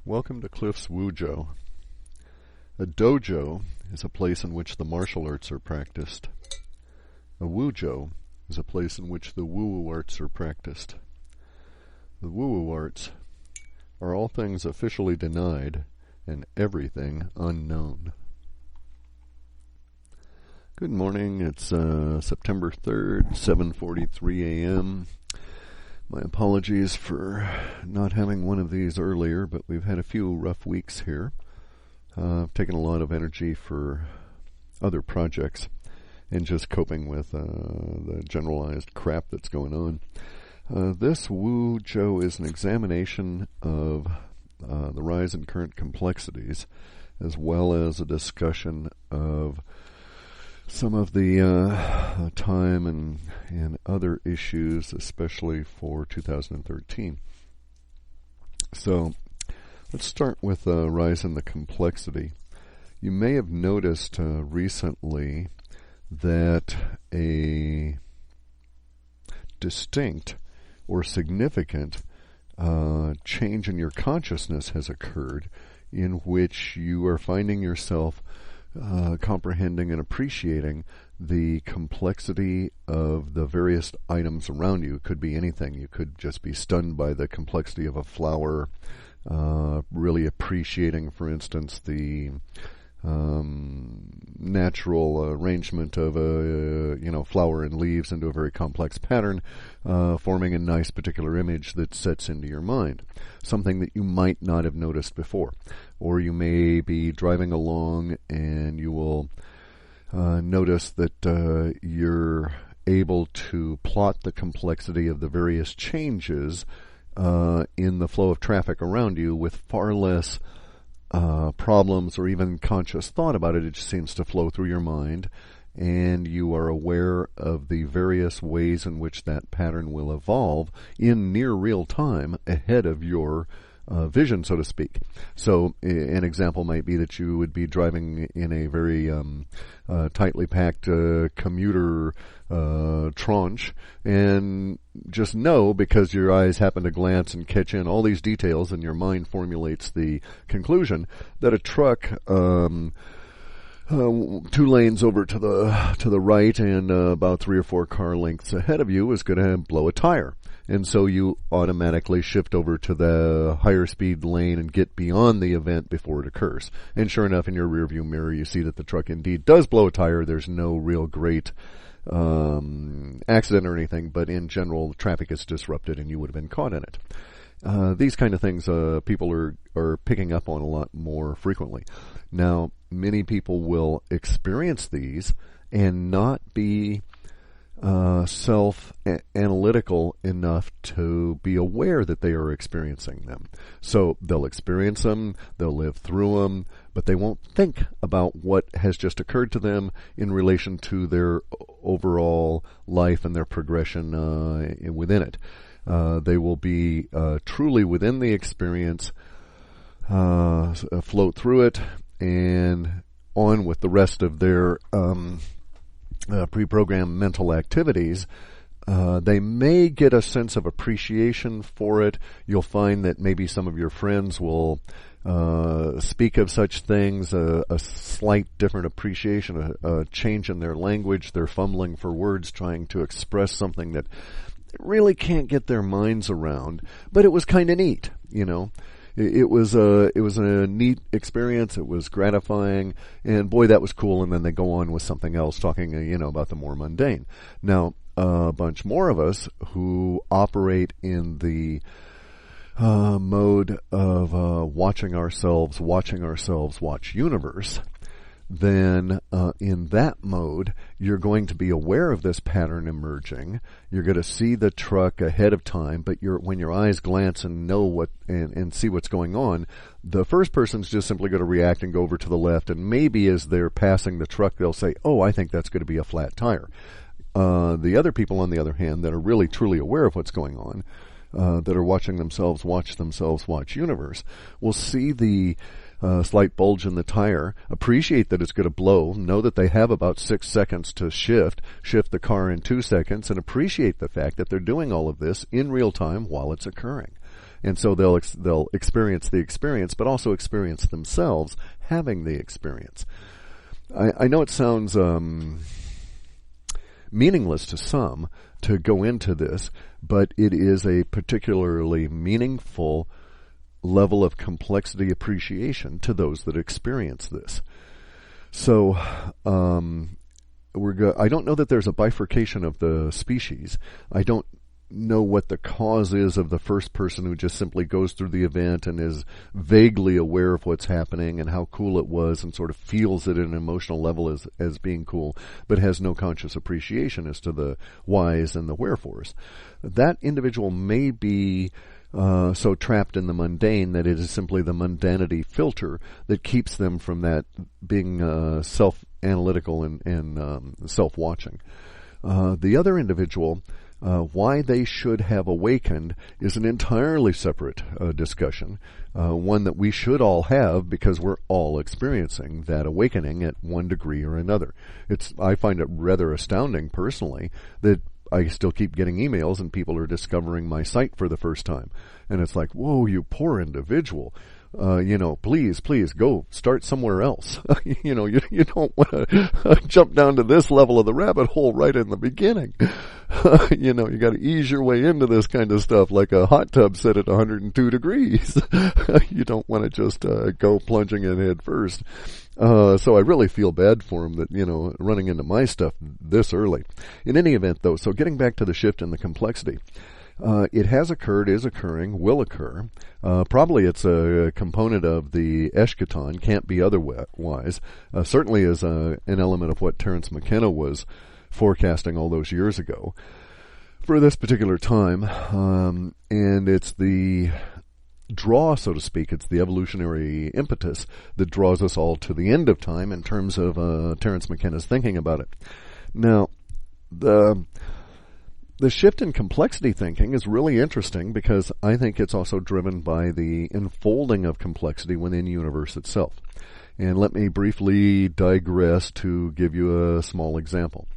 Welcome to Clif's Wujo. A dojo is a place in which the martial arts are practiced. A wujo is a place in which the woo-woo arts are practiced. The woo-woo arts are all things officially denied and everything unknown. Good morning. It's September 3rd, 7:43 a.m. My apologies for not having one of these earlier, but we've had a few rough weeks here. I've taken a lot of energy for other projects and just coping with the generalized crap that's going on. This Wujo is an examination of the rise in current complexities, as well as a discussion of some of the time and other issues, especially for 2013. So let's start with rise in the complexity. You may have noticed recently that a distinct or significant change in your consciousness has occurred, in which you are finding yourself comprehending and appreciating the complexity of the various items around you. It could be anything. You could just be stunned by the complexity of a flower, really appreciating, for instance, the natural arrangement of a flower and leaves into a very complex pattern, forming a nice particular image that sets into your mind, something that you might not have noticed before. Or you may be driving along and you will notice that you're able to plot the complexity of the various changes in the flow of traffic around you with far less problems or even conscious thought about it. It just seems to flow through your mind, and you are aware of the various ways in which that pattern will evolve in near real time ahead of your vision, so to speak. So an example might be that you would be driving in a very tightly packed commuter tranche, and just know, because your eyes happen to glance and catch in all these details, and your mind formulates the conclusion that a truck 2 lanes over to the right and about 3 or 4 car lengths ahead of you is going to blow a tire. And so you automatically shift over to the higher speed lane and get beyond the event before it occurs. And sure enough, in your rearview mirror, you see that the truck indeed does blow a tire. There's no real great accident or anything, but in general, traffic is disrupted and you would have been caught in it. These kind of things people are picking up on a lot more frequently. Now, many people will experience these and not be self-analytical enough to be aware that they are experiencing them. So they'll experience them, they'll live through them, but they won't think about what has just occurred to them in relation to their overall life and their progression within it. They will be truly within the experience, float through it, and on with the rest of their pre-programmed mental activities. They may get a sense of appreciation for it. You'll find that maybe some of your friends will speak of such things, a slight different appreciation, a change in their language. They're fumbling for words, trying to express something that really can't get their minds around, but it was kind of neat, It was a neat experience. It was gratifying, and boy, that was cool. And then they go on with something else, talking, about the more mundane. Now, a bunch more of us who operate in the mode of watching ourselves watch universe, then in that mode, you're going to be aware of this pattern emerging. You're going to see the truck ahead of time, but when your eyes glance and know what and see what's going on, the first person's just simply going to react and go over to the left, and maybe as they're passing the truck, they'll say, "Oh, I think that's going to be a flat tire." The other people, on the other hand, that are really truly aware of what's going on, that are watching themselves watch universe, will see the slight bulge in the tire, appreciate that it's going to blow, know that they have about 6 seconds to shift the car in 2 seconds, and appreciate the fact that they're doing all of this in real time while it's occurring. And so they'll experience the experience, but also experience themselves having the experience. I know it sounds meaningless to some to go into this, but it is a particularly meaningful level of complexity appreciation to those that experience this. So I don't know that there's a bifurcation of the species. I don't know what the cause is of the first person who just simply goes through the event and is vaguely aware of what's happening and how cool it was and sort of feels it at an emotional level as being cool, but has no conscious appreciation as to the whys and the wherefores. That individual may be so trapped in the mundane that it is simply the mundanity filter that keeps them from that being self-analytical and self-watching. The other individual, why they should have awakened is an entirely separate discussion, one that we should all have because we're all experiencing that awakening at one degree or another. I find it rather astounding personally that I still keep getting emails and people are discovering my site for the first time. And it's like, whoa, you poor individual. Please go start somewhere else. You don't want to jump down to this level of the rabbit hole right in the beginning. You got to ease your way into this kind of stuff like a hot tub set at 102 degrees. You don't want to just go plunging in head first. So I really feel bad for him that, running into my stuff this early. In any event, though, so getting back to the shift in the complexity, it has occurred, is occurring, will occur. Probably it's a component of the eschaton, can't be otherwise. Certainly is an element of what Terence McKenna was forecasting all those years ago for this particular time. And it's the draw, so to speak. It's the evolutionary impetus that draws us all to the end of time in terms of Terence McKenna's thinking about it. Now, the shift in complexity thinking is really interesting because I think it's also driven by the enfolding of complexity within the universe itself. And let me briefly digress to give you a small example.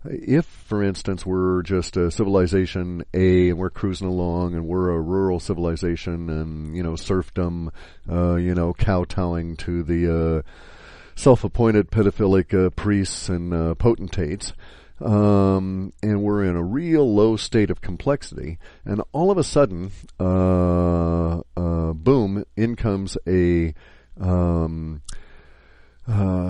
If, for instance, we're just a civilization A and we're cruising along and we're a rural civilization and, serfdom, kowtowing to the self-appointed pedophilic priests and potentates, and we're in a real low state of complexity, and all of a sudden, boom, in comes a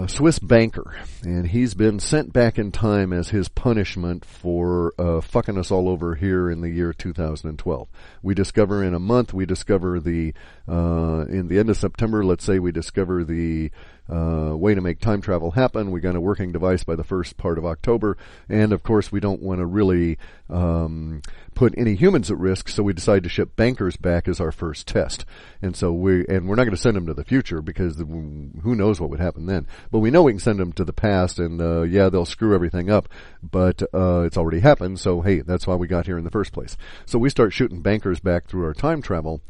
Swiss banker, and he's been sent back in time as his punishment for fucking us all over here in the year 2012. We discover in a month, in the end of September, let's say we discover the way to make time travel happen. We got a working device by the first part of October, and of course we don't want to really put any humans at risk, so we decide to ship bankers back as our first test. And so we're not going to send them to the future because who knows what would happen then. But we know we can send them to the past, and they'll screw everything up, but it's already happened, so hey, that's why we got here in the first place. So we start shooting bankers back through our time travel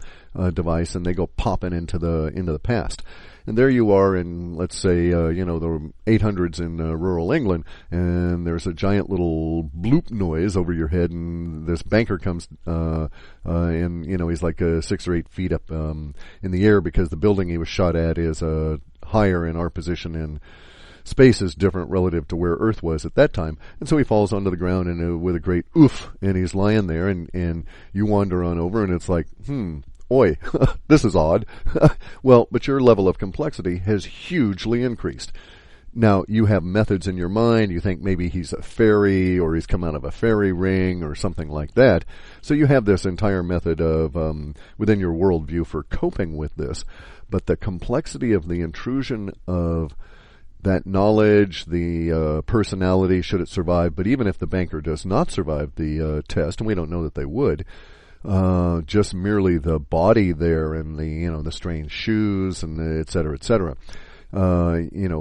device, and they go popping into the past. And there you are in, let's say, the 800s in rural England, and there's a giant little bloop noise over your head, and this banker comes, and, he's like 6 or 8 feet up in the air because the building he was shot at is higher in our position, and space is different relative to where Earth was at that time. And so he falls onto the ground and with a great oof, and he's lying there, and you wander on over, and it's like, oi, this is odd. Well, but your level of complexity has hugely increased. Now, you have methods in your mind. You think maybe he's a fairy or he's come out of a fairy ring or something like that. So you have this entire method of within your worldview for coping with this. But the complexity of the intrusion of that knowledge, the personality, should it survive, but even if the banker does not survive the test, and we don't know that they would, just merely the body there and the strange shoes and the et cetera,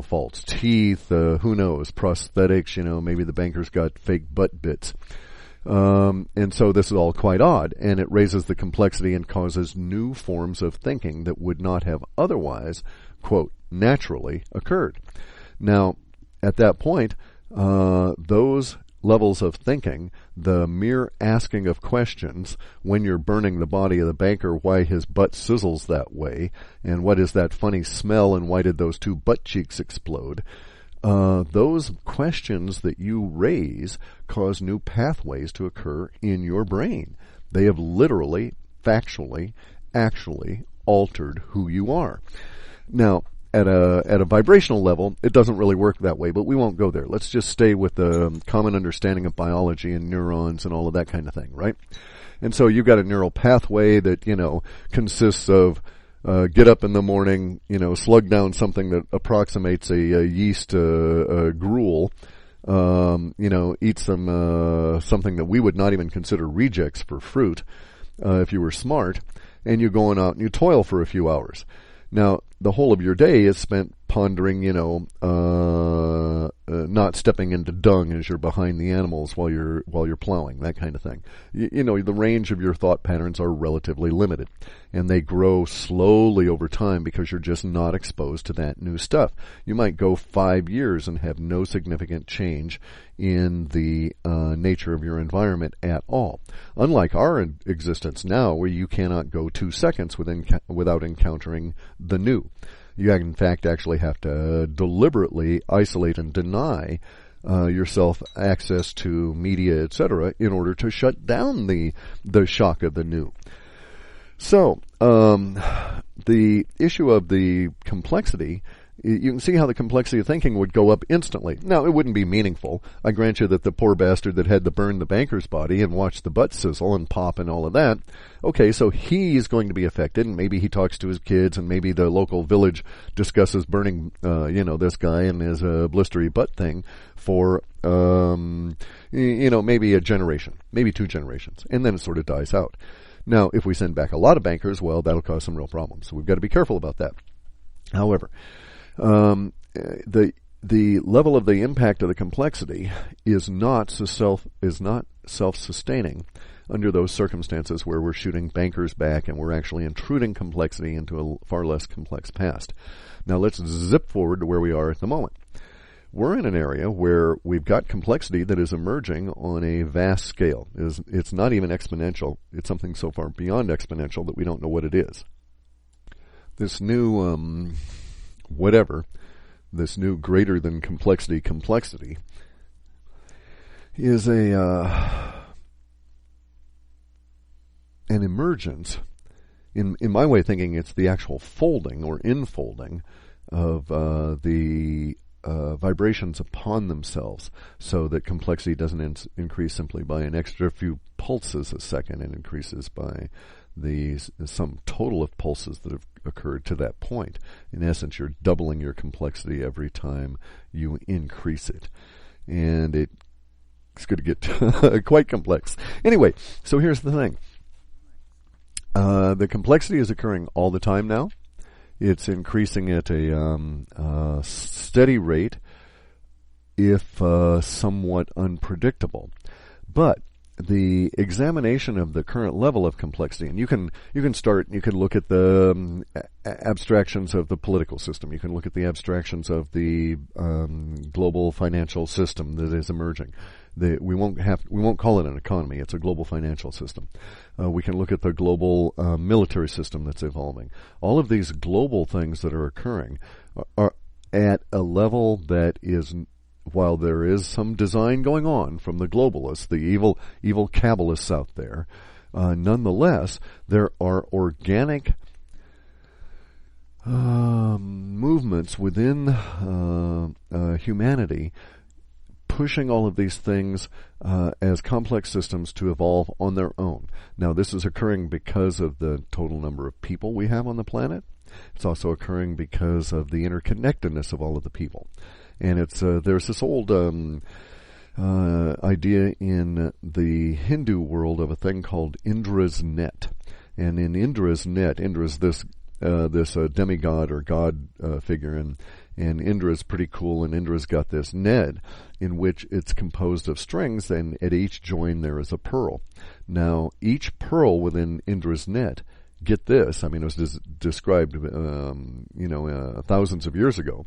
false teeth, who knows, prosthetics, maybe the banker's got fake butt bits. And so this is all quite odd, and it raises the complexity and causes new forms of thinking that would not have otherwise, quote, naturally occurred. Now, at that point, those levels of thinking, the mere asking of questions when you're burning the body of the banker, why his butt sizzles that way, and what is that funny smell, and why did those two butt cheeks explode? Those questions that you raise cause new pathways to occur in your brain. They have literally, factually, actually altered who you are. Now, at a vibrational level, it doesn't really work that way, but we won't go there. Let's just stay with the common understanding of biology and neurons and all of that kind of thing, right? And so you've got a neural pathway that, consists of get up in the morning, slug down something that approximates a yeast gruel, eat some something that we would not even consider rejects for fruit if you were smart, and you're going out and you toil for a few hours. Now, the whole of your day is spent pondering, not stepping into dung as you're behind the animals while you're plowing, that kind of thing. The range of your thought patterns are relatively limited, and they grow slowly over time because you're just not exposed to that new stuff. You might go 5 years and have no significant change in the nature of your environment at all. Unlike our existence now, where you cannot go 2 seconds without encountering the new. You, in fact, actually have to deliberately isolate and deny yourself access to media, etc., in order to shut down the shock of the new. So, the issue of the complexity, you can see how the complexity of thinking would go up instantly. Now, it wouldn't be meaningful. I grant you that the poor bastard that had to burn the banker's body and watch the butt sizzle and pop and all of that, okay, so he's going to be affected, and maybe he talks to his kids, and maybe the local village discusses burning, this guy and his blistery butt thing for, maybe a generation, maybe 2 generations, and then it sort of dies out. Now, if we send back a lot of bankers, well, that'll cause some real problems. So we've got to be careful about that. However, the level of the impact of the complexity is not self-sustaining under those circumstances where we're shooting bankers back and we're actually intruding complexity into a far less complex past. Now let's zip forward to where we are at the moment. We're in an area where we've got complexity that is emerging on a vast scale. It's not even exponential. It's something so far beyond exponential that we don't know what it is. This new this new greater than complexity is an emergence. In my way of thinking, it's the actual folding or infolding of the vibrations upon themselves, so that complexity doesn't increase simply by an extra few pulses a second. It increases by the sum total of pulses that have occurred to that point. In essence, you're doubling your complexity every time you increase it. And it's going to get quite complex. Anyway, so here's the thing. The complexity is occurring all the time now. It's increasing at a steady rate, if somewhat unpredictable. But the examination of the current level of complexity, and you can look at the abstractions of the political system. You can look at the abstractions of the global financial system that is emerging. We won't call it an economy. It's a global financial system. We can look at the global military system that's evolving. All of these global things that are occurring are at a level that is, while there is some design going on from the globalists, the evil Kabbalists out there, nonetheless, there are organic movements within humanity pushing all of these things as complex systems to evolve on their own. Now, this is occurring because of the total number of people we have on the planet. It's also occurring because of the interconnectedness of all of the people. And there's this old idea in the Hindu world of a thing called Indra's net. And in Indra's net, Indra's this demigod or god figure, and Indra's pretty cool, and Indra's got this net in which it's composed of strings, and at each join there is a pearl. Now, each pearl within Indra's net, get this, I mean, it was described thousands of years ago,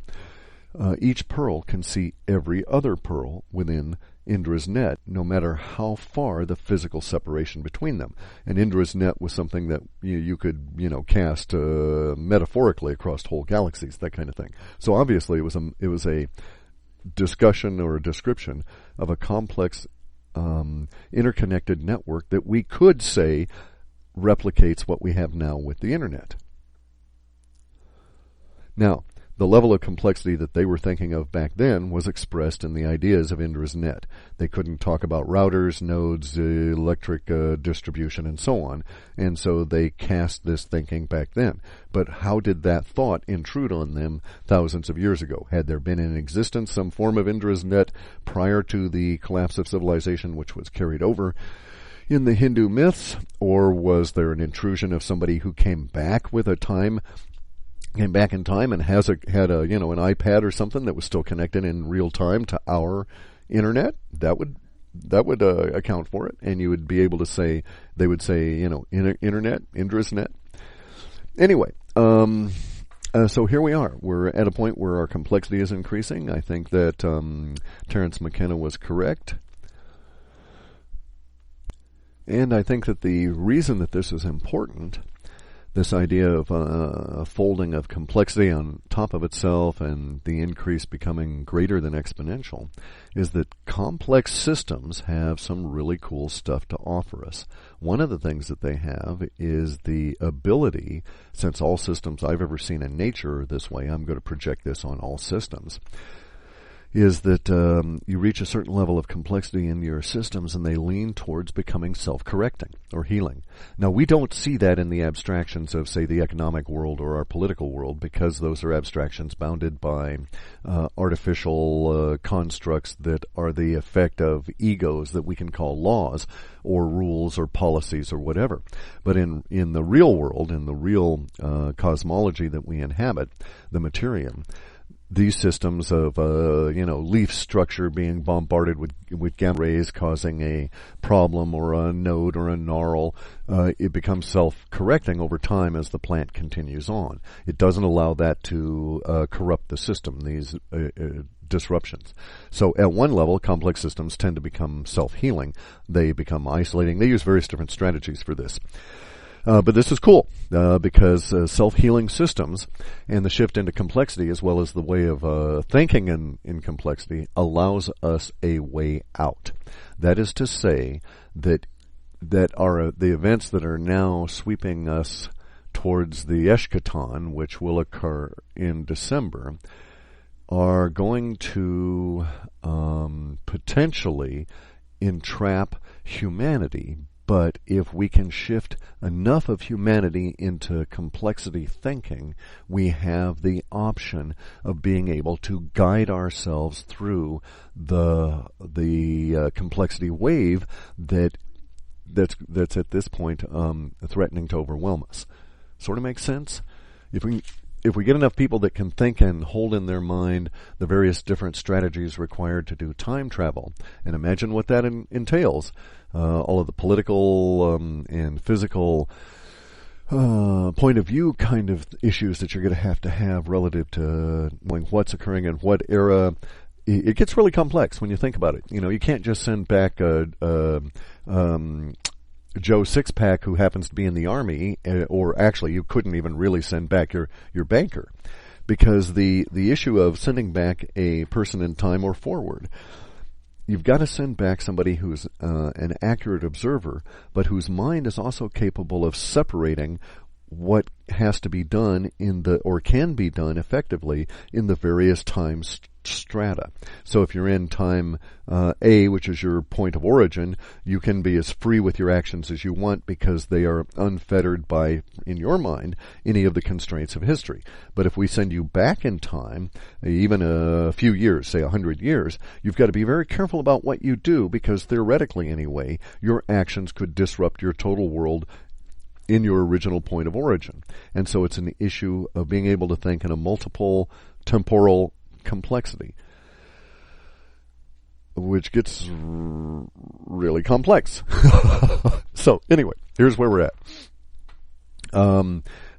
each pearl can see every other pearl within Indra's net, no matter how far the physical separation between them. And Indra's net was something that you could, cast metaphorically across whole galaxies, that kind of thing. So obviously it was a discussion or a description of a complex interconnected network that we could say replicates what we have now with the internet. Now, the level of complexity that they were thinking of back then was expressed in the ideas of Indra's net. They couldn't talk about routers, nodes, electric distribution, and so on, and so they cast this thinking back then. But how did that thought intrude on them thousands of years ago? Had there been in existence some form of Indra's net prior to the collapse of civilization, which was carried over in the Hindu myths, or was there an intrusion of somebody who came back in time and had an iPad or something that was still connected in real time to our internet? That would account for it, and you would be able to say, they would say, internet, Indra's net. Anyway, so here we are. We're at a point where our complexity is increasing. I think that Terence McKenna was correct. And I think that the reason that this is important, this idea of a folding of complexity on top of itself and the increase becoming greater than exponential, is that complex systems have some really cool stuff to offer us. One of the things that they have is the ability, since all systems I've ever seen in nature are this way, I'm going to project this on all systems, is that you reach a certain level of complexity in your systems and they lean towards becoming self-correcting or healing. Now, we don't see that in the abstractions of, say, the economic world or our political world, because those are abstractions bounded by artificial constructs that are the effect of egos that we can call laws or rules or policies or whatever. But in the real world, in the real cosmology that we inhabit, the materium, these systems of, leaf structure being bombarded with gamma rays causing a problem or a node or a gnarl, it becomes self-correcting over time as the plant continues on. It doesn't allow that to corrupt the system, these disruptions. So at one level, complex systems tend to become self-healing. They become isolating. They use various different strategies for this. But this is cool because self-healing systems and the shift into complexity, as well as the way of thinking in complexity, allows us a way out. That is to say that are the events that are now sweeping us towards the eschaton, which will occur in December, are going to potentially entrap humanity. But if we can shift enough of humanity into complexity thinking, we have the option of being able to guide ourselves through the complexity wave that's at this point threatening to overwhelm us. Sort of makes sense? If we get enough people that can think and hold in their mind the various different strategies required to do time travel, and imagine what that entails, all of the political and physical point of view kind of issues that you're going to have relative to knowing what's occurring in what era. It gets really complex when you think about it. You can't just send back Joe Sixpack who happens to be in the army, or actually you couldn't even really send back your banker, because the issue of sending back a person in time or forward, you've got to send back somebody who's an accurate observer, but whose mind is also capable of separating what has to be done or can be done effectively in the various time strata. So if you're in time A, which is your point of origin, you can be as free with your actions as you want because they are unfettered by, in your mind, any of the constraints of history. But if we send you back in time, even a few years, say 100 years, you've got to be very careful about what you do, because theoretically anyway, your actions could disrupt your total world in your original point of origin. And so it's an issue of being able to think in a multiple temporal complexity, which gets really complex. So anyway, here's where we're at.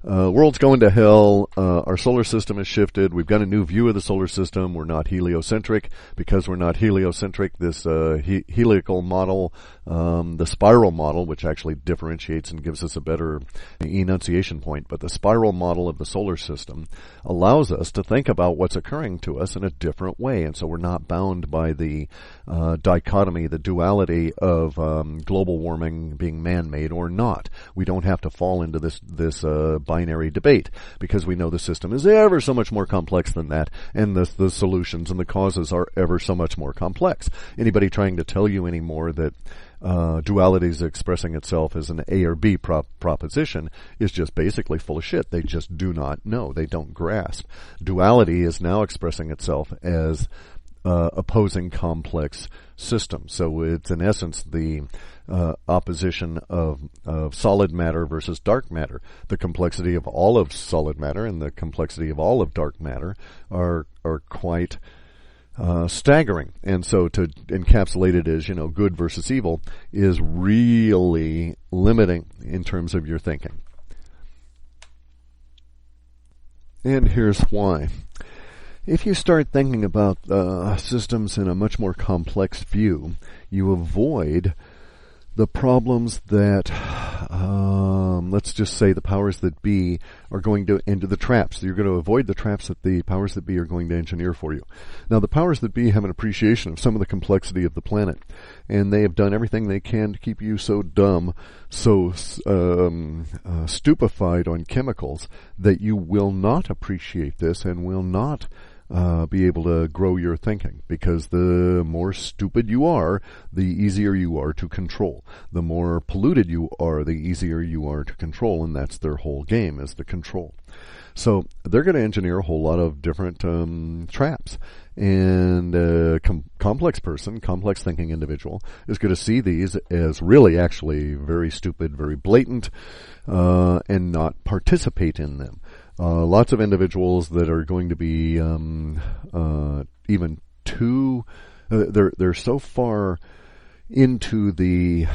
world's going to hell. Our solar system has shifted. We've got a new view of the solar system. We're not heliocentric. Because we're not heliocentric, this heliacal model, the spiral model, which actually differentiates and gives us a better enunciation point, but the spiral model of the solar system allows us to think about what's occurring to us in a different way. And so we're not bound by the dichotomy, the duality of global warming being man-made or not. We don't have to fall into this binary debate, because we know the system is ever so much more complex than that, and the solutions and the causes are ever so much more complex. Anybody trying to tell you anymore that duality is expressing itself as an A or B proposition is just basically full of shit. They just do not know. They don't grasp. Duality is now expressing itself as opposing complex systems. So it's in essence the opposition of solid matter versus dark matter. The complexity of all of solid matter and the complexity of all of dark matter are quite staggering. And so to encapsulate it as, good versus evil is really limiting in terms of your thinking. And here's why. If you start thinking about systems in a much more complex view, you avoid the problems that, let's just say the powers that be are going to enter the traps. You're going to avoid the traps that the powers that be are going to engineer for you. Now, the powers that be have an appreciation of some of the complexity of the planet, and they have done everything they can to keep you so dumb, so stupefied on chemicals that you will not appreciate this and will not be able to grow your thinking, because the more stupid you are, the easier you are to control. The more polluted you are, the easier you are to control, and that's their whole game, is the control. So they're going to engineer a whole lot of different traps. And a complex person, complex thinking individual, is going to see these as really actually very stupid, very blatant, and not participate in them. Lots of individuals that are going to be even too, they're so far into the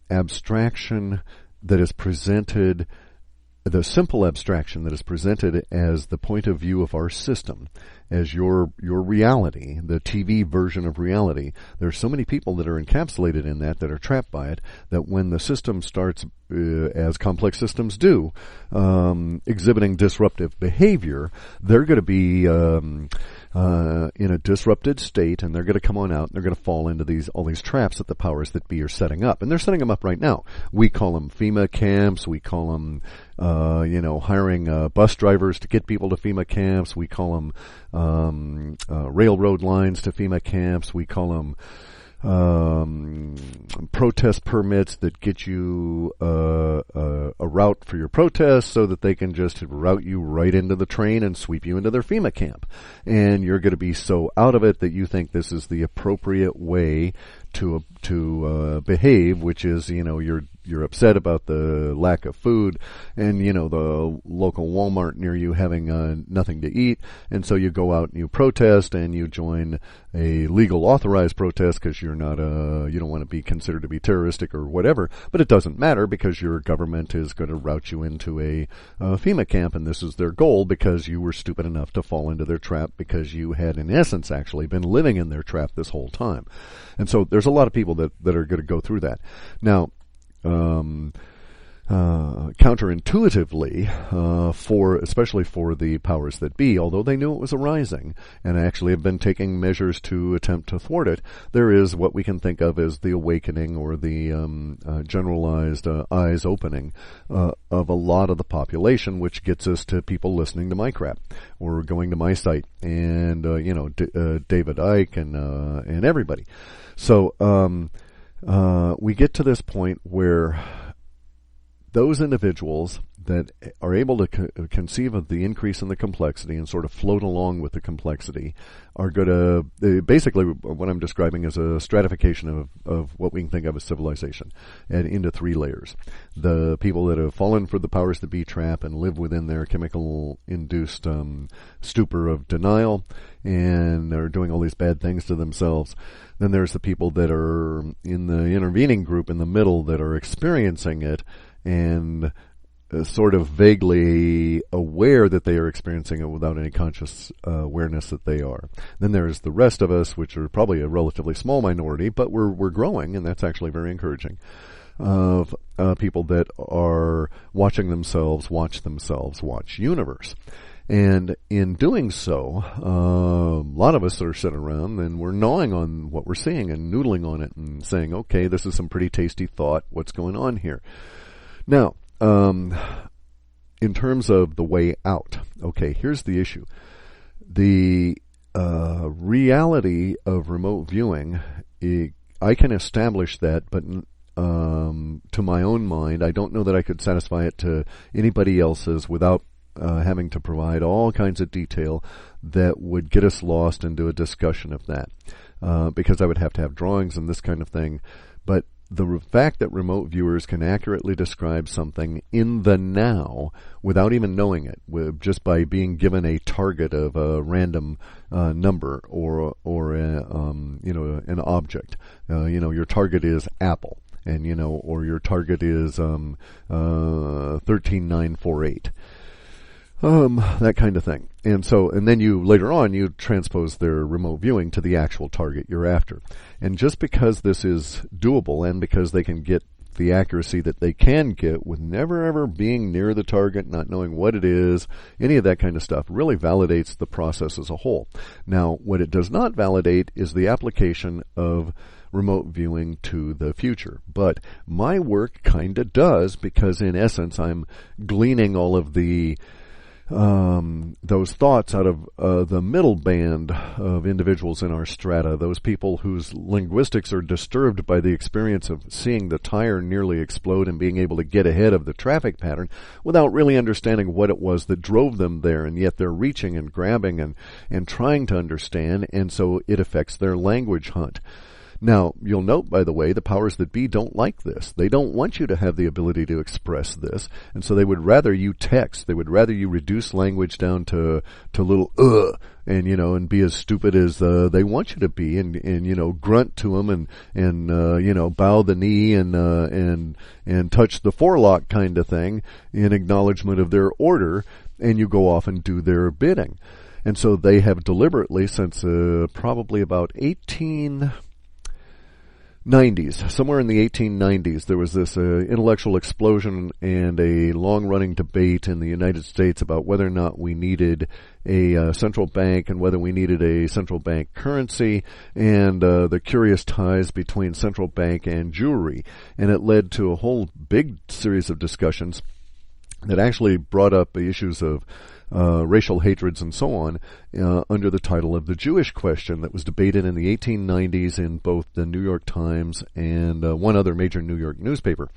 abstraction that is presented, the simple abstraction that is presented as the point of view of our system, as your reality, the TV version of reality. There are so many people that are encapsulated in that are trapped by it, that when the system starts, as complex systems do, exhibiting disruptive behavior, they're going to be in a disrupted state, and they're going to come on out, and they're going to fall into all these traps that the powers that be are setting up. And they're setting them up right now. We call them FEMA camps. We call them, hiring bus drivers to get people to FEMA camps. We call them railroad lines to FEMA camps. We call them protest permits that get you a route for your protest, so that they can just route you right into the train and sweep you into their FEMA camp. And you're going to be so out of it that you think this is the appropriate way to behave, which is, you're upset about the lack of food, and the local Walmart near you having nothing to eat, and so you go out and you protest, and you join a legal authorized protest because you're not you don't want to be considered to be terroristic or whatever. But it doesn't matter, because your government is going to route you into a FEMA camp, and this is their goal, because you were stupid enough to fall into their trap, because you had in essence actually been living in their trap this whole time. And so there's a lot of people that are going to go through that. Now, counterintuitively, especially for the powers that be, although they knew it was arising and actually have been taking measures to attempt to thwart it, there is what we can think of as the awakening, or the generalized eyes opening of a lot of the population, which gets us to people listening to my crap or going to my site, and David Icke and everybody. So we get to this point where those individuals that are able to conceive of the increase in the complexity and sort of float along with the complexity are going to, basically what I'm describing is a stratification of what we can think of as civilization, and into three layers. The people that have fallen for the powers that be trap and live within their chemical-induced stupor of denial, and are doing all these bad things to themselves. Then there's the people that are in the intervening group in the middle that are experiencing it, and sort of vaguely aware that they are experiencing it without any conscious awareness that they are. Then there's the rest of us, which are probably a relatively small minority, but we're growing, and that's actually very encouraging, of people that are watching themselves watch universe. And in doing so, a lot of us are sitting around and we're gnawing on what we're seeing and noodling on it and saying, okay, this is some pretty tasty thought. What's going on here? Now, in terms of the way out, okay, here's the issue. The reality of remote viewing, I can establish that, but to my own mind, I don't know that I could satisfy it to anybody else's without having to provide all kinds of detail that would get us lost into a discussion of that, because I would have to have drawings and this kind of thing. But the fact that remote viewers can accurately describe something in the now without even knowing it, just by being given a target of a random number or an object. Your target is Apple, and or your target is 13948. That kind of thing. And then you later on you transpose their remote viewing to the actual target you're after. And just because this is doable and because they can get the accuracy that they can get with never ever being near the target, not knowing what it is, any of that kind of stuff really validates the process as a whole. Now, what it does not validate is the application of remote viewing to the future. But my work kind of does, because in essence I'm gleaning all of the those thoughts out of the middle band of individuals in our strata, those people whose linguistics are disturbed by the experience of seeing the tire nearly explode and being able to get ahead of the traffic pattern without really understanding what it was that drove them there, and yet they're reaching and grabbing and trying to understand, and so it affects their language hunt. Now, you'll note, by the way, the powers that be don't like this. They don't want you to have the ability to express this, and so they would rather you text. They would rather you reduce language down to little and be as stupid as they want you to be, and grunt to them and bow the knee and touch the forelock kind of thing in acknowledgement of their order, and you go off and do their bidding. And so they have deliberately, since probably about 1890s, somewhere in the 1890s, there was this intellectual explosion and a long-running debate in the United States about whether or not we needed a central bank and whether we needed a central bank currency, and the curious ties between central bank and Jewry. And it led to a whole big series of discussions that actually brought up the issues of racial hatreds and so on under the title of the Jewish question, that was debated in the 1890s in both the New York Times and one other major New York newspaper.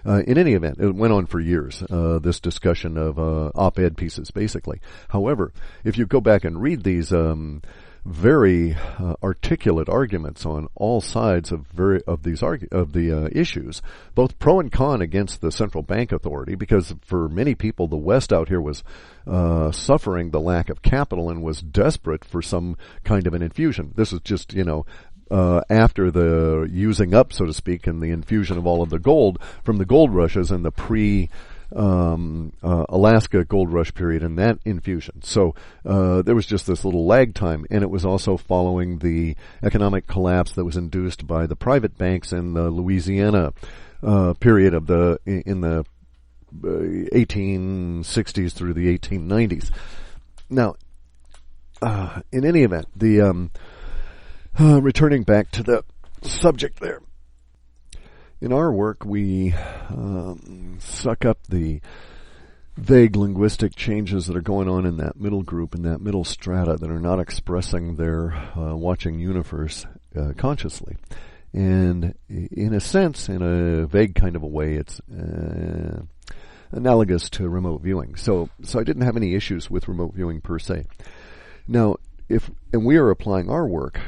In any event, it went on for years, this discussion of op-ed pieces, basically. However, if you go back and read these very articulate arguments on all sides of the issues, both pro and con against the central bank authority, because for many people the West out here was suffering the lack of capital and was desperate for some kind of an infusion. This was just after the using up, so to speak, and the infusion of all of the gold from the gold rushes and the Alaska gold rush period and that infusion. So there was just this little lag time, and it was also following the economic collapse that was induced by the private banks in the Louisiana period in the 1860s through the 1890s. Now, in any event, the returning back to the subject there. In our work, we suck up the vague linguistic changes that are going on in that middle group, in that middle strata, that are not expressing their watching universe consciously. And in a sense, in a vague kind of a way, it's analogous to remote viewing. So I didn't have any issues with remote viewing per se. Now, and we are applying our work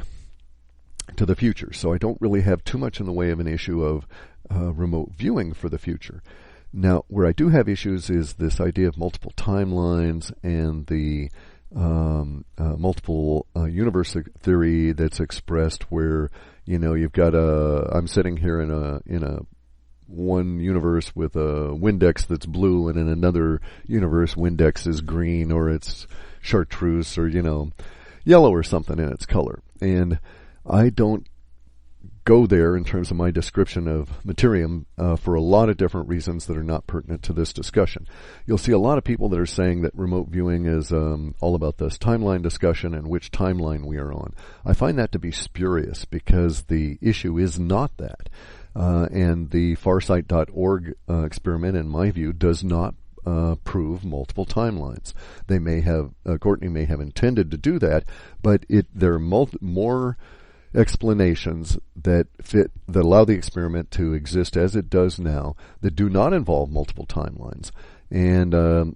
to the future, so I don't really have too much in the way of an issue of remote viewing for the future. Now, where I do have issues is this idea of multiple timelines and the multiple universe theory that's expressed, where you've got I'm sitting here in a one universe with a Windex that's blue, and in another universe Windex is green, or it's chartreuse, or yellow or something in its color. And I don't go there in terms of my description of Materium for a lot of different reasons that are not pertinent to this discussion. You'll see a lot of people that are saying that remote viewing is all about this timeline discussion and which timeline we are on. I find that to be spurious, because the issue is not that. And the farsight.org experiment, in my view, does not prove multiple timelines. They may have, Courtney may have intended to do that, but there are more explanations that allow the experiment to exist as it does now, that do not involve multiple timelines, and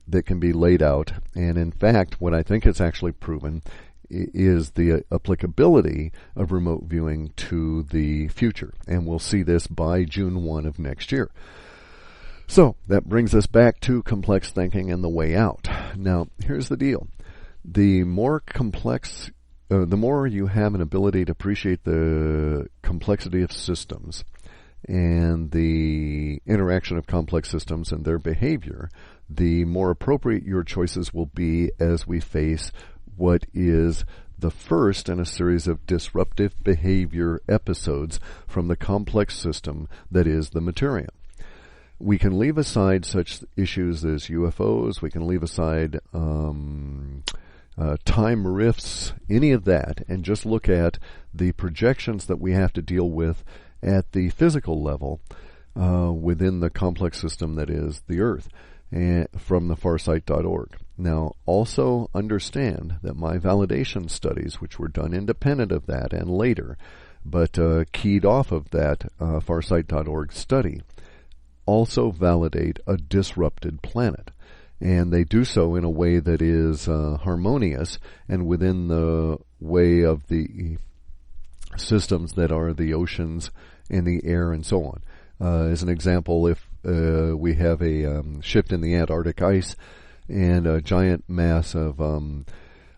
that can be laid out. And in fact, what I think is actually proven is the applicability of remote viewing to the future. And we'll see this by June 1 of next year. So that brings us back to complex thinking and the way out. Now, here's the deal. The more complex, the more you have an ability to appreciate the complexity of systems and the interaction of complex systems and their behavior, the more appropriate your choices will be as we face what is the first in a series of disruptive behavior episodes from the complex system that is the Materium. We can leave aside such issues as UFOs, we can leave aside time rifts, any of that, and just look at the projections that we have to deal with at the physical level within the complex system that is the Earth, and from the farsight.org. Now, also understand that my validation studies, which were done independent of that and later, but keyed off of that farsight.org study, also validate a disrupted planet. And they do so in a way that is harmonious and within the way of the systems that are the oceans and the air and so on. As an example, if we have a shift in the Antarctic ice and a giant mass of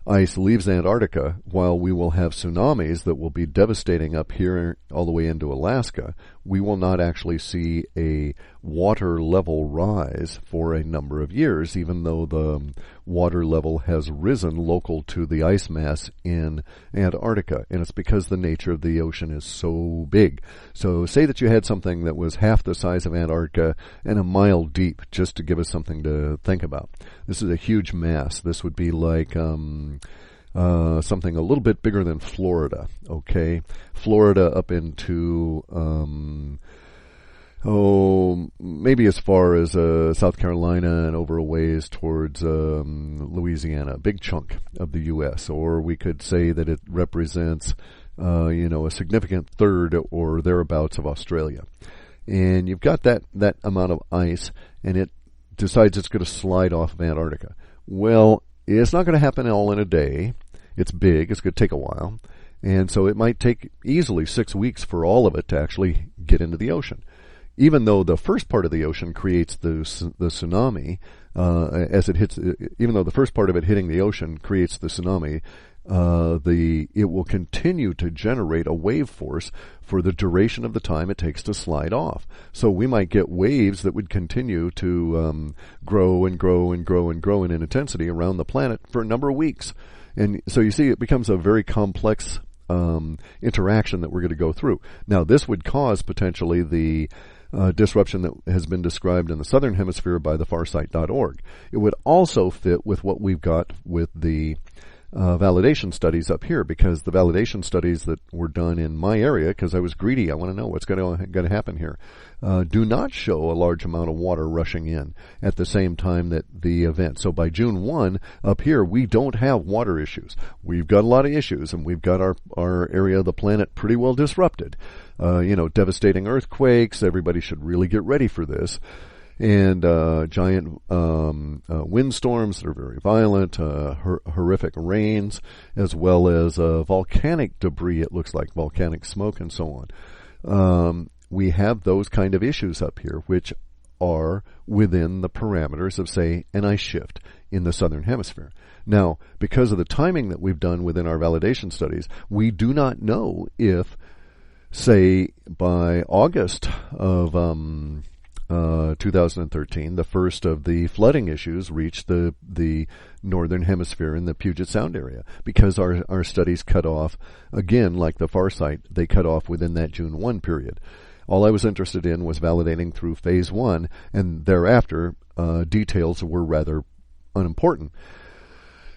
ice leaves Antarctica, while we will have tsunamis that will be devastating up here all the way into Alaska, we will not actually see a water level rise for a number of years, even though the water level has risen local to the ice mass in Antarctica. And it's because the nature of the ocean is so big. So say that you had something that was half the size of Antarctica and a mile deep, just to give us something to think about. This is a huge mass. This would be like something a little bit bigger than Florida, okay? Florida up into, maybe as far as South Carolina and over a ways towards Louisiana, a big chunk of the U.S. Or we could say that it represents, a significant third or thereabouts of Australia. And you've got that amount of ice, and it decides it's going to slide off of Antarctica. Well, it's not going to happen all in a day. It's big. It's going to take a while. And so it might take easily 6 weeks for all of it to actually get into the ocean. Even though the first part of the ocean creates the tsunami, as it hits, even though the first part of it hitting the ocean creates the tsunami, it will continue to generate a wave force for the duration of the time it takes to slide off. So we might get waves that would continue to grow and grow and grow and grow in intensity around the planet for a number of weeks. And so you see, it becomes a very complex interaction that we're going to go through. Now, this would cause potentially the disruption that has been described in the southern hemisphere by the farsight.org. It would also fit with what we've got with the validation studies up here, because the validation studies that were done in my area, because I was greedy, I want to know what's going to happen here, do not show a large amount of water rushing in at the same time that the event. So by June 1, up here, we don't have water issues. We've got a lot of issues, and we've got our area of the planet pretty well disrupted. Devastating earthquakes. Everybody should really get ready for this. And giant windstorms that are very violent, horrific rains, as well as volcanic debris, it looks like, volcanic smoke and so on. We have those kind of issues up here, which are within the parameters of, say, an ice shift in the southern hemisphere. Now, because of the timing that we've done within our validation studies, we do not know if, say, by August of 2013, the first of the flooding issues reached the northern hemisphere in the Puget Sound area, because our studies cut off, again, like the far site, they cut off within that June 1 period. All I was interested in was validating through phase 1, and thereafter, details were rather unimportant.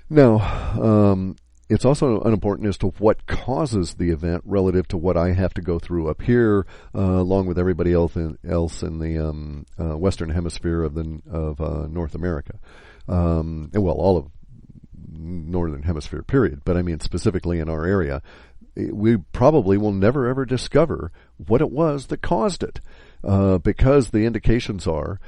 Now, it's also unimportant as to what causes the event relative to what I have to go through up here, along with everybody else in the Western Hemisphere of North America. Well, all of Northern Hemisphere, period. But I mean specifically in our area, we probably will never ever discover what it was that caused it, because the indications are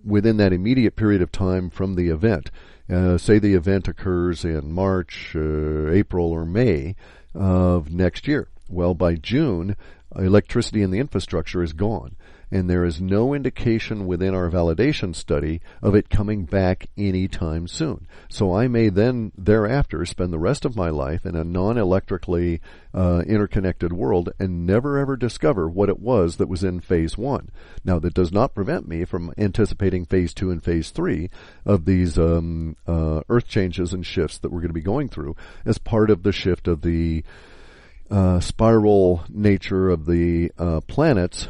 within that immediate period of time from the event. Say the event occurs in March, April, or May of next year. Well, by June, electricity in the infrastructure is gone, and there is no indication within our validation study of it coming back anytime soon. So I may then thereafter spend the rest of my life in a non-electrically interconnected world and never ever discover what it was that was in phase 1. Now, that does not prevent me from anticipating phase 2 and phase 3 of these earth changes and shifts that we're going to be going through as part of the shift of the spiral nature of the planets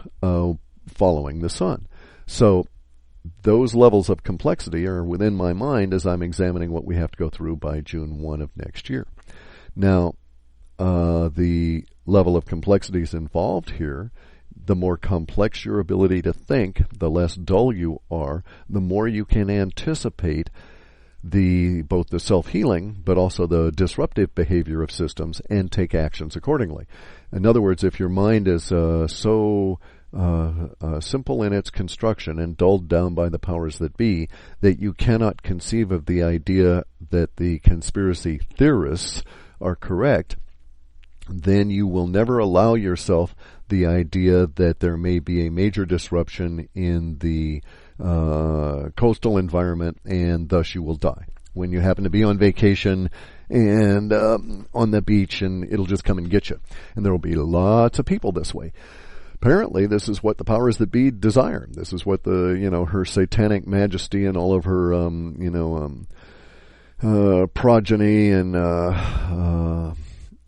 following the sun. So those levels of complexity are within my mind as I'm examining what we have to go through by June 1 of next year. Now, the level of complexities involved here, the more complex your ability to think, the less dull you are, the more you can anticipate both the self-healing but also the disruptive behavior of systems and take actions accordingly. In other words, if your mind is so simple in its construction and dulled down by the powers that be that you cannot conceive of the idea that the conspiracy theorists are correct, then you will never allow yourself the idea that there may be a major disruption in the coastal environment, and thus you will die. When you happen to be on vacation and on the beach, and it'll just come and get you. And there will be lots of people this way. Apparently, this is what the powers that be desire. This is what her satanic majesty and all of her, progeny and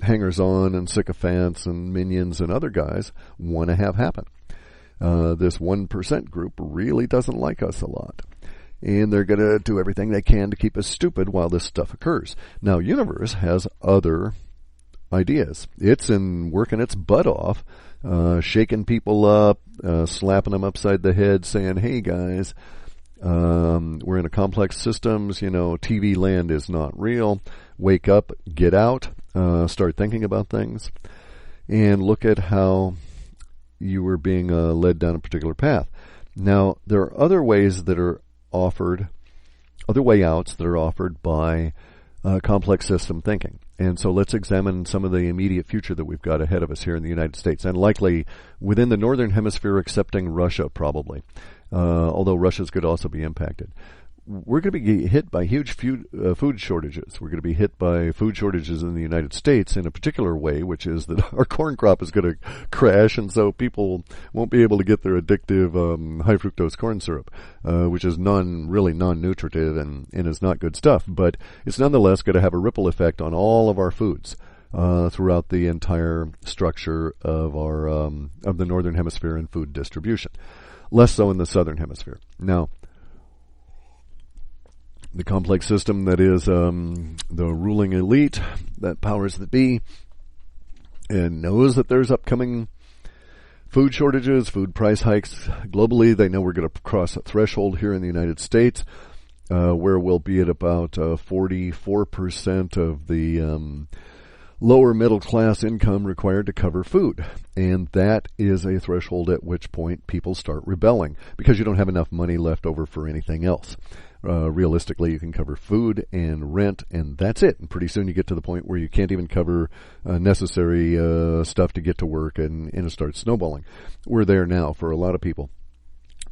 hangers-on and sycophants and minions and other guys want to have happen. This 1% group really doesn't like us a lot. And they're going to do everything they can to keep us stupid while this stuff occurs. Now, universe has other ideas. It's working its butt off, shaking people up, slapping them upside the head, saying, hey guys, we're in a complex systems, TV land is not real. Wake up, get out, start thinking about things, and look at how you were being led down a particular path. Now, there are other ways that are offered, other way outs that are offered by complex system thinking. And so let's examine some of the immediate future that we've got ahead of us here in the United States, and likely within the Northern Hemisphere, excepting Russia probably, although Russia's could also be impacted. We're going to be hit by huge food shortages. We're going to be hit by food shortages in the United States in a particular way, which is that our corn crop is going to crash, and so people won't be able to get their addictive high fructose corn syrup, which is really non-nutritive and is not good stuff. But it's nonetheless going to have a ripple effect on all of our foods throughout the entire structure of our of the Northern Hemisphere and food distribution. Less so in the Southern Hemisphere. Now, the complex system that is the ruling elite, that powers that be, and knows that there's upcoming food shortages, food price hikes globally. They know we're going to cross a threshold here in the United States where we'll be at about 44% of the lower middle class income required to cover food. And that is a threshold at which point people start rebelling because you don't have enough money left over for anything else. Realistically, you can cover food and rent, and that's it. And pretty soon you get to the point where you can't even cover necessary stuff to get to work, and it starts snowballing. We're there now for a lot of people.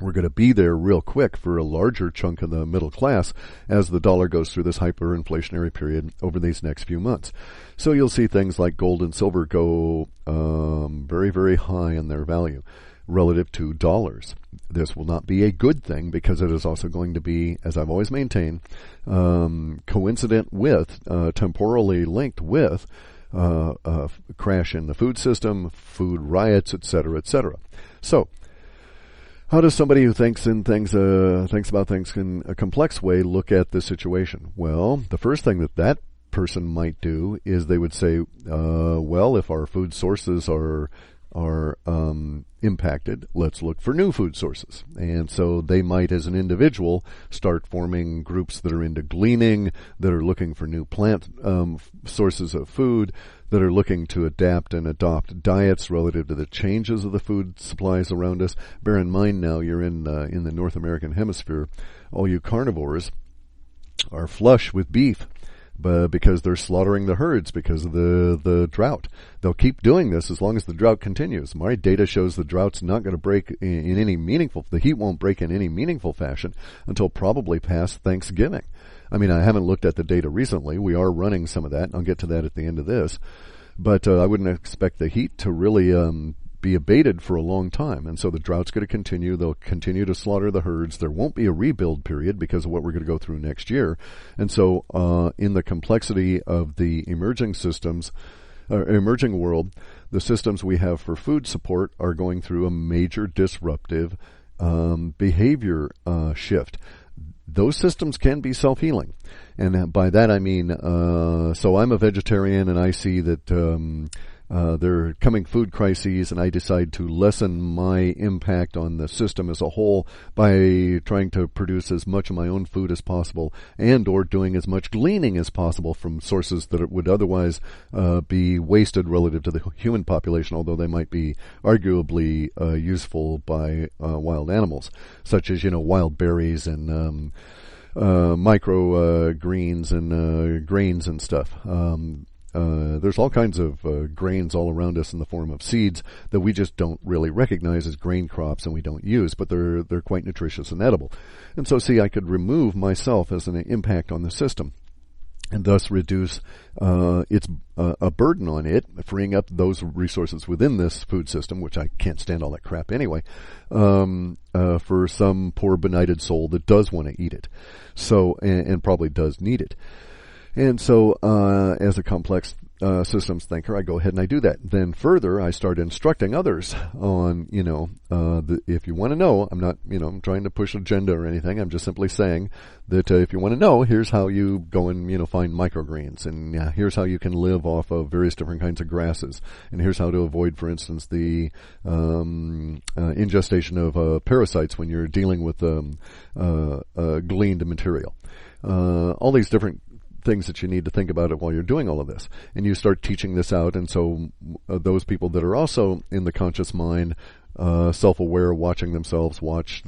We're going to be there real quick for a larger chunk of the middle class as the dollar goes through this hyperinflationary period over these next few months. So you'll see things like gold and silver go very, very high in their value. relative to dollars. This will not be a good thing because it is also going to be, as I've always maintained, coincident with, temporally linked with crash in the food system, food riots, etc., etc. So, how does somebody who thinks about things in a complex way look at the situation? Well, the first thing that person might do is they would say, well, if our food sources are impacted, let's look for new food sources. And so they might, as an individual, start forming groups that are into gleaning, that are looking for new plant sources of food, that are looking to adapt and adopt diets relative to the changes of the food supplies around us. Bear in mind now you're in the North American hemisphere. All you carnivores are flush with beef, because they're slaughtering the herds because of the drought. They'll keep doing this as long as the drought continues. My data shows the drought's not going to break in any meaningful, the heat won't break in any meaningful fashion until probably past Thanksgiving. I mean, I haven't looked at the data recently. We are running some of that, and I'll get to that at the end of this. But I wouldn't expect the heat to really be abated for a long time. And so the drought's going to continue. They'll continue to slaughter the herds. There won't be a rebuild period because of what we're going to go through next year. And so in the complexity of the emerging systems, emerging world, the systems we have for food support are going through a major disruptive behavior shift. Those systems can be self-healing. And by that I mean, so I'm a vegetarian and I see that there are coming food crises, and I decide to lessen my impact on the system as a whole by trying to produce as much of my own food as possible and or doing as much gleaning as possible from sources that would otherwise be wasted relative to the human population, although they might be arguably useful by wild animals, such as, wild berries and micro greens and grains and stuff. There's all kinds of grains all around us in the form of seeds that we just don't really recognize as grain crops and we don't use, but they're quite nutritious and edible. And so, I could remove myself as an impact on the system and thus reduce a burden on it, freeing up those resources within this food system, which I can't stand all that crap anyway, for some poor benighted soul that does want to eat it, and probably does need it. And so, as a complex systems thinker, I go ahead and I do that. Then further, I start instructing others on, if you want to know, I'm not, I'm trying to push agenda or anything. I'm just simply saying that if you want to know, here's how you go and, find microgreens. And here's how you can live off of various different kinds of grasses. And here's how to avoid, for instance, the ingestion of parasites when you're dealing with gleaned material. All these different things that you need to think about it while you're doing all of this. And you start teaching this out, and so those people that are also in the conscious mind, self-aware, watching themselves watch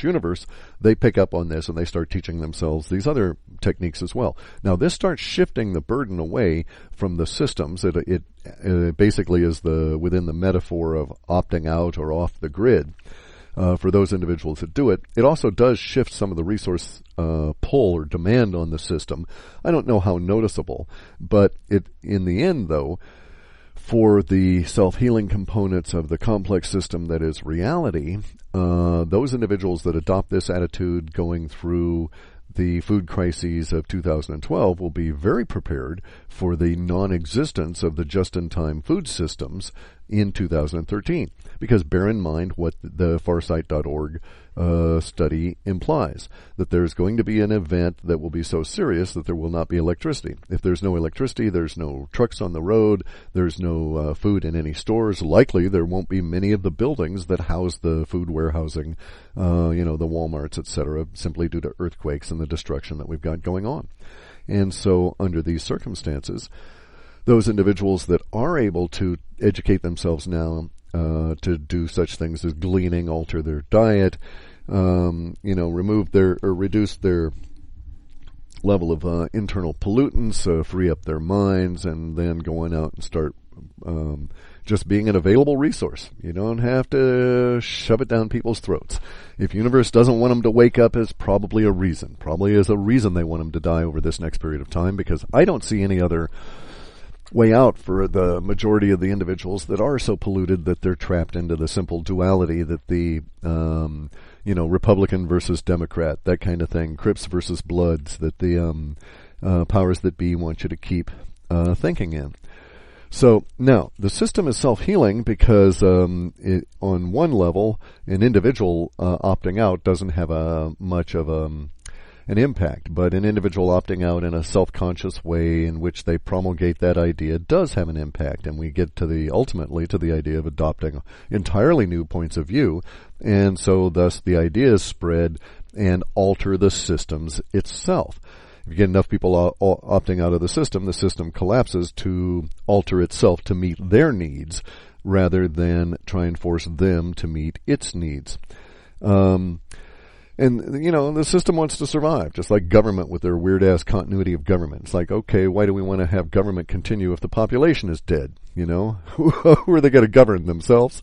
universe, they pick up on this and they start teaching themselves these other techniques as well. Now this starts shifting the burden away from the systems. It basically is within the metaphor of opting out or off the grid. For those individuals that do it, it also does shift some of the resource pull or demand on the system. I don't know how noticeable, but in the end, though, for the self-healing components of the complex system that is reality, those individuals that adopt this attitude going through the food crises of 2012 will be very prepared for the non-existence of the just-in-time food systems in 2013. Because bear in mind what the farsight.org study implies, that there's going to be an event that will be so serious that there will not be electricity. If there's no electricity, there's no trucks on the road, there's no food in any stores. Likely there won't be many of the buildings that house the food warehousing, the Walmarts, etc., simply due to earthquakes and the destruction that we've got going on. And so under these circumstances, those individuals that are able to educate themselves now to do such things as gleaning, alter their diet, remove or reduce their level of internal pollutants, free up their minds, and then going out and start just being an available resource. You don't have to shove it down people's throats. If universe doesn't want them to wake up, it's probably a reason. Probably is a reason they want them to die over this next period of time, because I don't see any other way out for the majority of the individuals that are so polluted that they're trapped into the simple duality that the Republican versus Democrat, that kind of thing, Crips versus Bloods, that the powers that be want you to keep thinking in. So now the system is self-healing because on one level, an individual opting out doesn't have much of an impact, but an individual opting out in a self-conscious way in which they promulgate that idea does have an impact, and we get to ultimately to the idea of adopting entirely new points of view, and so thus the ideas spread and alter the systems itself. If you get enough people opting out of the system collapses to alter itself to meet their needs rather than try and force them to meet its needs. And, the system wants to survive, just like government with their weird-ass continuity of government. It's like, okay, why do we want to have government continue if the population is dead? Who are they going to govern themselves?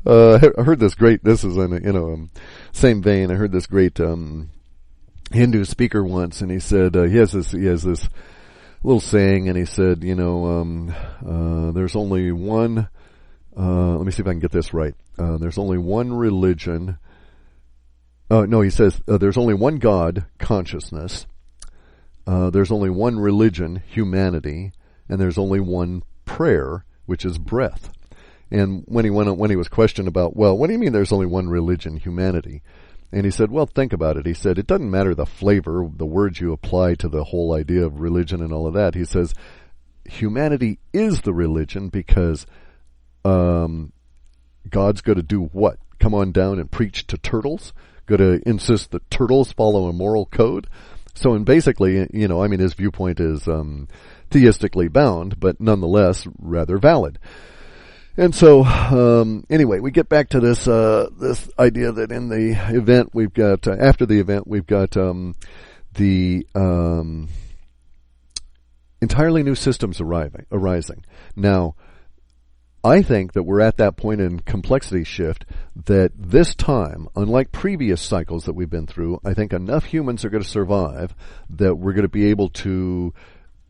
I heard this great, this is in same vein, I heard this great Hindu speaker once, and he said, he has this little saying, and he said, there's only one, let me see if I can get this right. There's only one religion. He says there's only one God, consciousness. There's only one religion, humanity, and there's only one prayer, which is breath. And when he was questioned about, well, what do you mean there's only one religion, humanity? And he said, well, think about it. He said, it doesn't matter the flavor, the words you apply to the whole idea of religion and all of that. He says, humanity is the religion because God's going to do what? Come on down and preach to turtles? Going to insist that turtles follow a moral code? So, and basically, his viewpoint is theistically bound, but nonetheless rather valid. And so, anyway, we get back to this idea that in the event we've got, after the event, we've got the entirely new systems arising. Now, I think that we're at that point in complexity shift that this time, unlike previous cycles that we've been through, I think enough humans are going to survive that we're going to be able to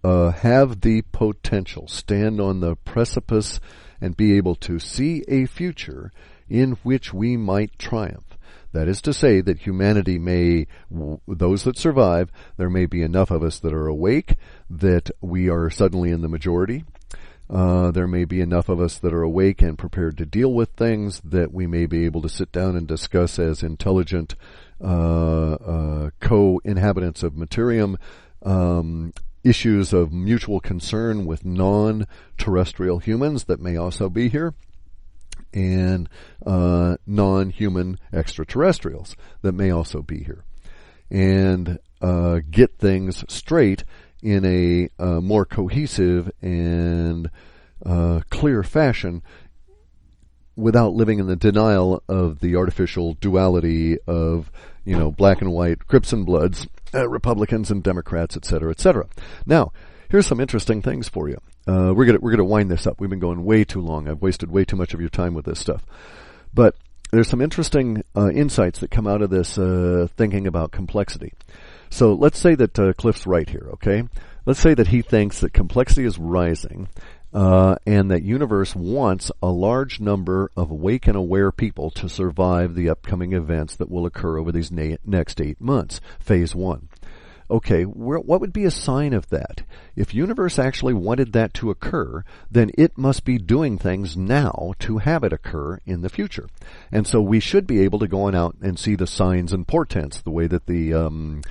have the potential, stand on the precipice and be able to see a future in which we might triumph. That is to say that humanity those that survive, there may be enough of us that are awake that we are suddenly in the majority. There may be enough of us that are awake and prepared to deal with things that we may be able to sit down and discuss as intelligent co-inhabitants of Materium, issues of mutual concern with non-terrestrial humans that may also be here, and non-human extraterrestrials that may also be here, and get things straight in a more cohesive and clear fashion without living in the denial of the artificial duality of, black and white, Crips and Bloods, Republicans and Democrats, etc., etc. Now, here's some interesting things for you. We're gonna wind this up. We've been going way too long. I've wasted way too much of your time with this stuff. But there's some interesting insights that come out of this thinking about complexity. So let's say that Clif's right here, okay? Let's say that he thinks that complexity is rising and that universe wants a large number of awake and aware people to survive the upcoming events that will occur over these next 8 months, phase 1. Okay, what would be a sign of that? If universe actually wanted that to occur, then it must be doing things now to have it occur in the future. And so we should be able to go on out and see the signs and portents the way that the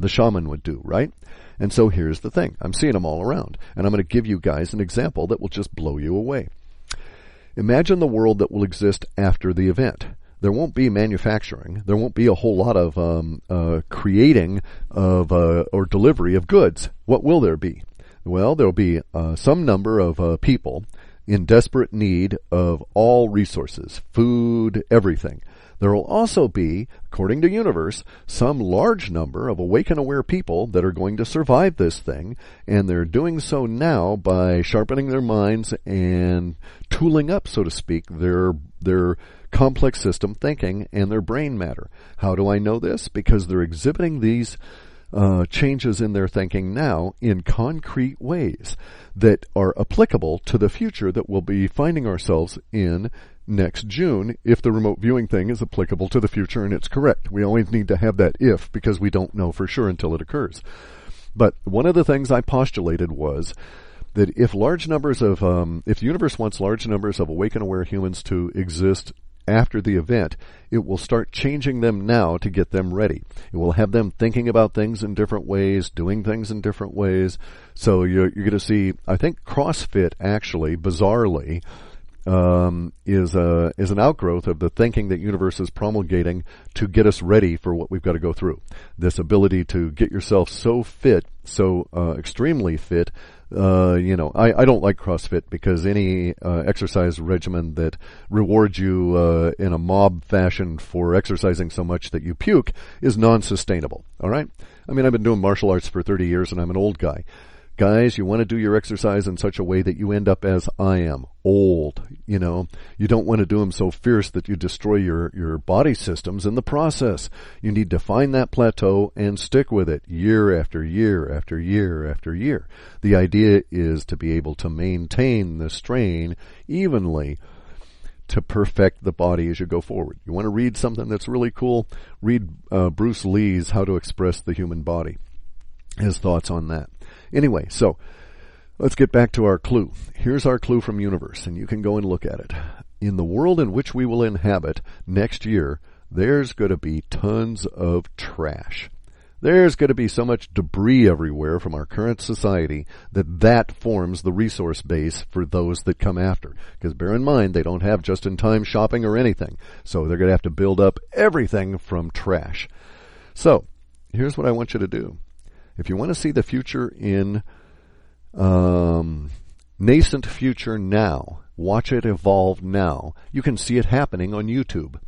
shaman would do, right? And so here's the thing. I'm seeing them all around. And I'm going to give you guys an example that will just blow you away. Imagine the world that will exist after the event. There won't be manufacturing. There won't be a whole lot of creating of or delivery of goods. What will there be? Well, there'll be some number of people in desperate need of all resources, food, everything. There will also be, according to universe, some large number of awake and aware people that are going to survive this thing, and they're doing so now by sharpening their minds and tooling up, so to speak, their complex system thinking and their brain matter. How do I know this? Because they're exhibiting these changes in their thinking now in concrete ways that are applicable to the future that we'll be finding ourselves in next June if the remote viewing thing is applicable to the future and it's correct. We always need to have that if because we don't know for sure until it occurs. But one of the things I postulated was that if large numbers of, if the universe wants large numbers of awake and aware humans to exist after the event, it will start changing them now to get them ready. It will have them thinking about things in different ways, doing things in different ways. So you're going to see, I think CrossFit actually, bizarrely, is an outgrowth of the thinking that universe is promulgating to get us ready for what we've got to go through. This ability to get yourself so fit, so extremely fit. I don't like CrossFit because any exercise regimen that rewards you in a mob fashion for exercising so much that you puke is non-sustainable. All right? I mean, I've been doing martial arts for 30 years and I'm an old guy. Guys, you want to do your exercise in such a way that you end up as I am, old. You don't want to do them so fierce that you destroy your body systems in the process. You need to find that plateau and stick with it year after year after year after year. The idea is to be able to maintain the strain evenly to perfect the body as you go forward. You want to read something that's really cool? Read Bruce Lee's How to Express the Human Body. His thoughts on that. Anyway, so let's get back to our clue. Here's our clue from universe, and you can go and look at it. In the world in which we will inhabit next year, there's going to be tons of trash. There's going to be so much debris everywhere from our current society that forms the resource base for those that come after. Because bear in mind, they don't have just-in-time shopping or anything. So they're going to have to build up everything from trash. So here's what I want you to do. If you want to see the future in nascent future now, watch it evolve now, you can see it happening on YouTube.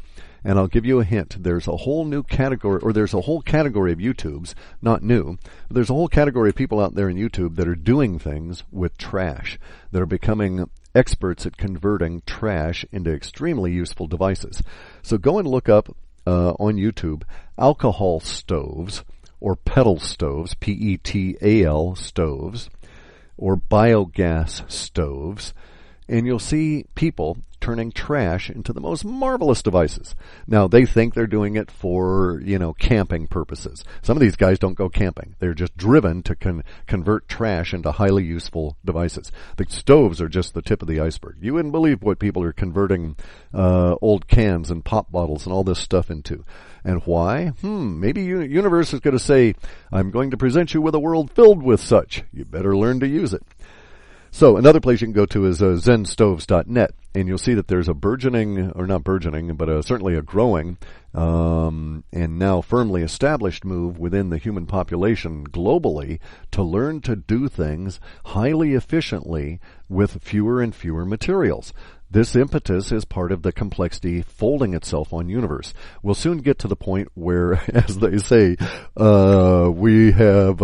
And I'll give you a hint. There's a whole new category, or there's a whole category of YouTubes, not new, but there's a whole category of people out there in YouTube that are doing things with trash, that are becoming experts at converting trash into extremely useful devices. So go and look up on YouTube alcohol stoves, or pedal stoves, P-E-T-A-L stoves, or biogas stoves, and you'll see people turning trash into the most marvelous devices. Now, they think they're doing it for, camping purposes. Some of these guys don't go camping. They're just driven to convert trash into highly useful devices. The stoves are just the tip of the iceberg. You wouldn't believe what people are converting old cans and pop bottles and all this stuff into. And why? Maybe universe is going to say, I'm going to present you with a world filled with such. You better learn to use it. So another place you can go to is zenstoves.net, and you'll see that there's a burgeoning, or not burgeoning, but certainly a growing and now firmly established move within the human population globally to learn to do things highly efficiently with fewer and fewer materials. This impetus is part of the complexity folding itself on universe. We'll soon get to the point where, as they say, we have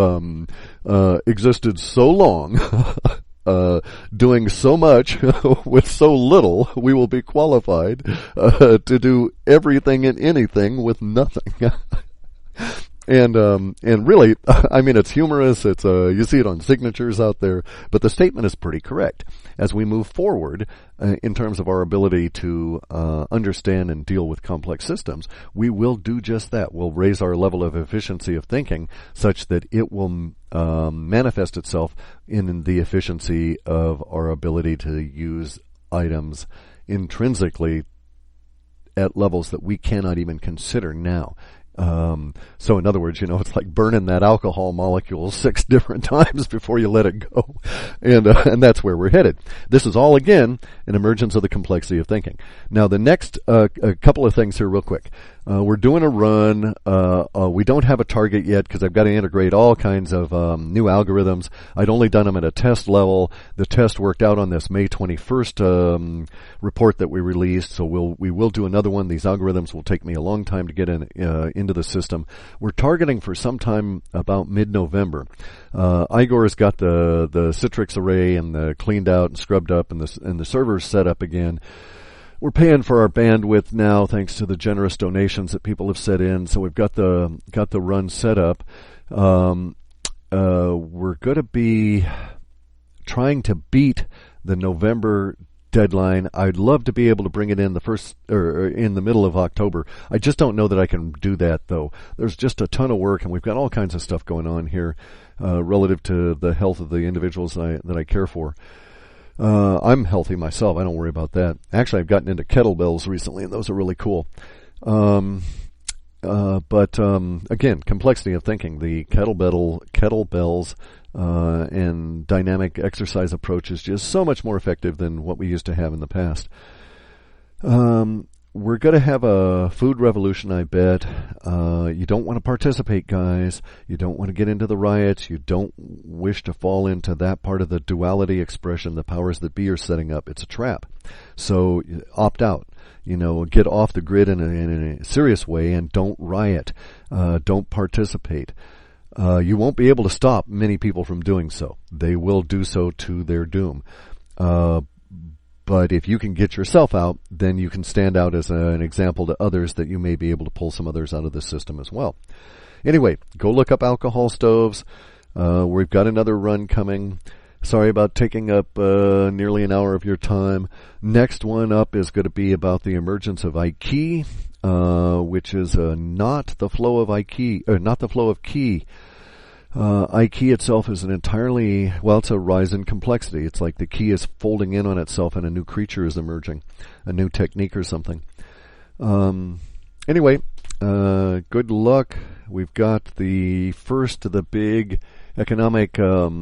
existed so long doing so much with so little, we will be qualified to do everything and anything with nothing. And really, I mean, it's humorous. It's you see it on signatures out there, but the statement is pretty correct. As we move forward in terms of our ability to understand and deal with complex systems, we will do just that. We'll raise our level of efficiency of thinking such that it will manifest itself in the efficiency of our ability to use items intrinsically at levels that we cannot even consider now. So in other words, it's like burning that alcohol molecule 6 different times before you let it go. And that's where we're headed. This is all, again, an emergence of the complexity of thinking. Now, the next a couple of things here real quick. We're doing a run. We don't have a target yet because I've got to integrate all kinds of new algorithms. I'd only done them at a test level. The test worked out on this May 21st report that we released, so we will do another one. These algorithms will take me a long time to get into the system. We're targeting for sometime about mid-November. Igor's got the Citrix array and the cleaned out and scrubbed up and the servers set up again. we're paying for our bandwidth now, thanks to the generous donations that people have set in. So we've got the run set up. We're going to be trying to beat the November deadline. I'd love to be able to bring it in in the middle of October. I just don't know that I can do that, though. There's just a ton of work, and we've got all kinds of stuff going on here relative to the health of the individuals that I care for. I'm healthy myself. I don't worry about that. Actually, I've gotten into kettlebells recently, and those are really cool. But again, complexity of thinking. The kettlebells and dynamic exercise approach is just so much more effective than what we used to have in the past. We're going to have a food revolution, I bet. You don't want to participate, guys. You don't want to get into the riots. You don't wish to fall into that part of the duality expression the powers that be are setting up. It's a trap. So opt out. Get off the grid in a serious way and don't riot. Don't participate. You won't be able to stop many people from doing so. They will do so to their doom. But if you can get yourself out, then you can stand out as an example to others that you may be able to pull some others out of the system as well. Anyway, go look up alcohol stoves. We've got another run coming. Sorry about taking up nearly an hour of your time. Next one up is going to be about the emergence of Aiki, which is not the flow of Aiki, or not the flow of Ki. Aiki itself is it's a rise in complexity. It's like the key is folding in on itself and a new creature is emerging, a new technique or something. Anyway, good luck. We've got the first of the big economic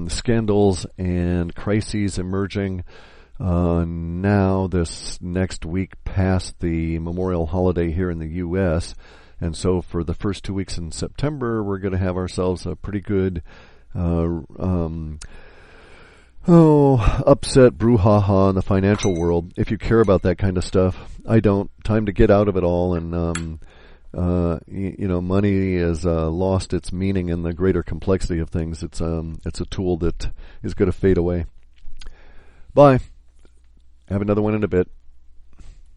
scandals and crises emerging now this next week past the Memorial holiday here in the U.S., and so for the first 2 weeks in September, we're going to have ourselves a pretty good upset brouhaha in the financial world. If you care about that kind of stuff, I don't. Time to get out of it all, and money has lost its meaning in the greater complexity of things. It's a tool that is going to fade away. Bye. Have another one in a bit.